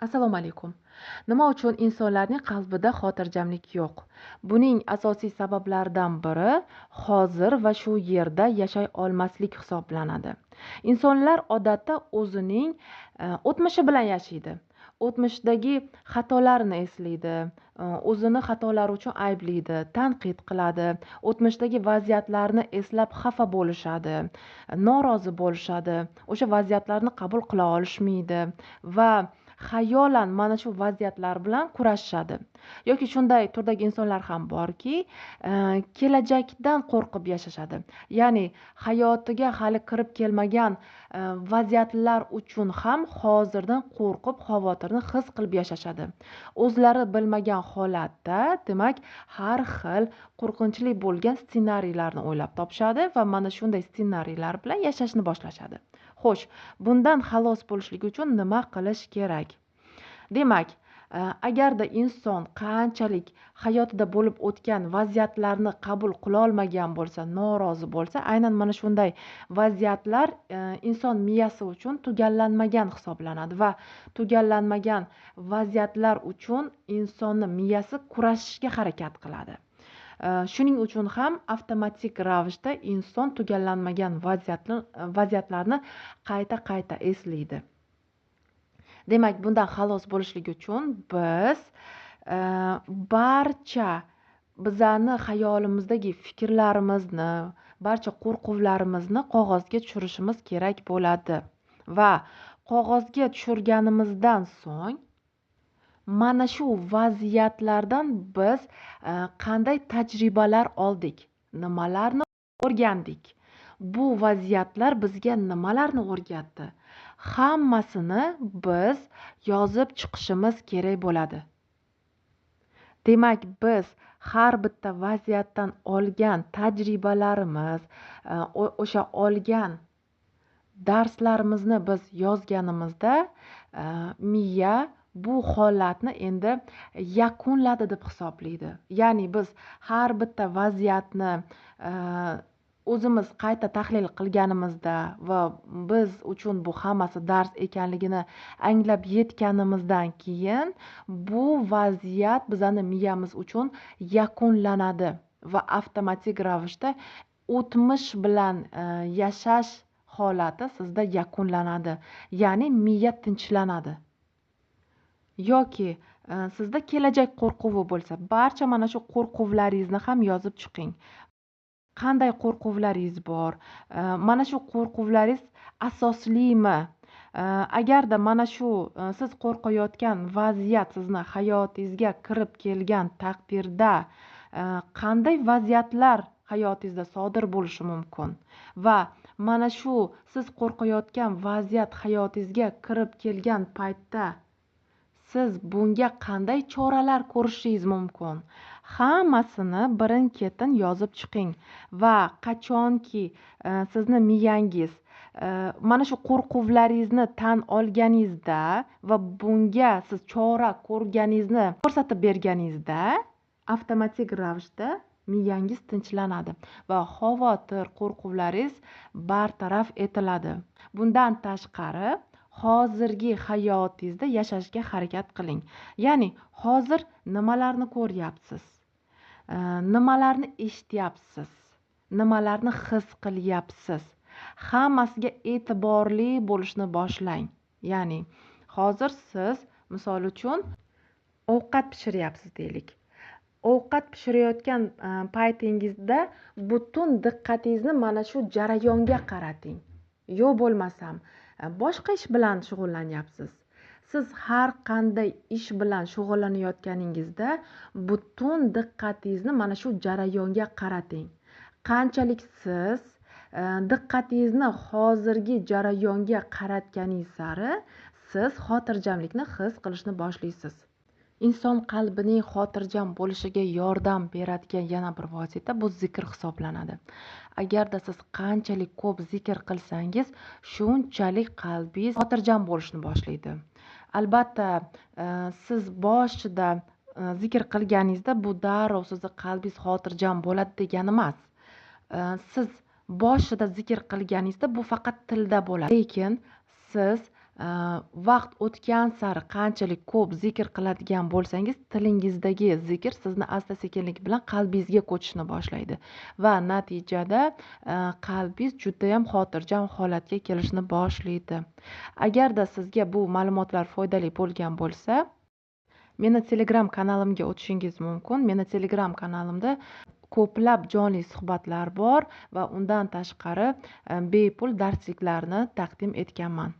Assalomu alaykum. Nima uchun insonlarning qalbida xotirjamlik yo'q? Buning asosiy sabablaridan biri hozir va shu yerda yashay olmaslik hisoblanadi. Insonlar odatda o'zining o'tmishi bilan yashaydi. O'tmishdagi xatolarini eslaydi, o'zini xatolari uchun ayblaydi, tanqid qiladi, o'tmishdagi vaziyatlarni eslab xafa bo'lishadi, norozi bo'lishadi, o'sha vaziyatlarni qabul qila olishmaydi va xayolan mana shu vaziyatlar bilan kurashishadi. Yoki shunday turdagi insonlar ham borki, kelajakdan qo'rqib yashashadi. Ya'ni hayotiga hali kirib kelmagan vaziyatlar uchun ham hozirdan qo'rqib, xavotirni his qilib yashashadi. O'zlari bilmagan holatda, demak, har xil qo'rqinchli bo'lgan ssenariylarni o'ylab topishadi va mana shunday ssenariylar bilan yashashni boshlashadi. Xo'sh, bundan xalos bo'lishlik uchun nima qilish kerak? Demak, agarda inson qanchalik hayotida bo'lib o'tgan vaziyatlarni qabul qilolmagan bo'lsa, norozi bo'lsa, aynan mana shunday vaziyatlar inson miyasi uchun tugallanmagan hisoblanadi va tugallanmagan vaziyatlar uchun insonni miyasi kurashishga harakat qiladi. Shuning uchun ham avtomatik ravishda inson tugallanmagan vaziyatlarni qayta eslaydi. Demak, bundan xalos bo'lishlik uchun biz barcha bizani xayolimizdagi fikrlarimizni, barcha qo'rquvlarimizni qog'ozga tushirishimiz kerak bo'ladi va qog'ozga tushirganimizdan so'ng mana shu vaziyatlardan biz qanday tajribalar oldik, nimalarni o'rgandik, bu vaziyatlar bizga nimalarni o'rgatdi, hammasini biz yozib chiqishimiz kerak bo'ladi. Demak, biz har bitta vaziyatdan olgan tajribalarimiz, o'sha olgan darslarimizni biz yozganimizda miya bu holatni endi yakunladi deb hisoblaydi. Ya'ni biz har bitta vaziyatni o'zimiz qayta tahlil qilganimizda va biz uchun bu hammasi dars ekanligini anglab yetganimizdan keyin bu vaziyat bizani miyamiz uchun yakunlanadi va avtomatik ravishda o'tmish bilan yashash holati sizda yakunlanadi. Ya'ni miya tinchlanadi. Yoki sizda kelajak qo'rquvi bo'lsa, barcha mana shu qo'rquvlaringizni ham yozib chiqing. Qanday qo'rquvlaringiz bor? Mana shu qo'rquvlaringiz asoslimi? Agarda mana shu siz qo'rqayotgan vaziyat sizni hayotingizga kirib kelgan taqdirda qanday vaziyatlar hayotingizda sodir bo'lishi mumkin? Va mana shu siz qo'rqayotgan vaziyat hayotingizga kirib kelgan paytda siz bunga qanday choralar ko'rishingiz mumkin? Hammasini birin-ketin yozib chiqing va qachonki sizni miyangiz mana shu qo'rquvlaringizni tan olganingizda va bunga siz chora ko'rganingizni ko'rsatib berganingizda avtomatik ravishda miyangiz tinchlanadi va xavotir, qo'rquvlaringiz bartaraf etiladi. Bundan tashqari hozirgi hayotingizda yashashga harakat qiling. Ya'ni hozir nimalarni ko'ryapsiz? Nimalarni eshityapsiz? Nimalarni his qilyapsiz? Hammasiga e'tiborli bo'lishni boshlang. Ya'ni hozir siz misol uchun ovqat pishiryapsiz deylik. Ovqat pishirayotgan paytingizda butun diqqatingizni mana shu jarayonga qarating. Yo bo'lmasam boshqa ish bilan shug'ullanyapsiz. Siz har qanday ish bilan shug'ullanayotganingizda butun diqqatingizni mana shu jarayonga qarating. Qanchalik siz diqqatingizni hozirgi jarayonga qaratganingiz sari siz xotirjamlikni his qilishni boshlaysiz. Inson qalbining xotirjam bo'lishiga yordam beradigan yana bir vosita bu zikr hisoblanadi. Agarda siz qanchalik ko'p zikr qilsangiz, shunchalik qalbingiz xotirjam bo'lishni boshlaydi. Albatta, siz boshida zikr qilganingizda bu darrov sizni qalbingiz xotirjam bo'ladi degani emas. Siz boshida zikr qilganingizda bu faqat tilda bo'ladi. Lekin siz vaqt o'tgan sari qanchalik ko'p zikr qiladigan bo'lsangiz, tilingizdagi zikr sizni asta sekinlik bilan qalbingizga ko'chishni boshlaydi va natijada qalbingiz judayam xotirjam holatga kelishni boshlaydi. Agarda sizga bu ma'lumotlar foydali bo'lgan bo'lsa, meni Telegram kanalimga o'tishingiz mumkin. Meni Telegram kanalimda ko'plab jonli suhbatlar bor va undan tashqari bepul darsliklarni taqdim etganman.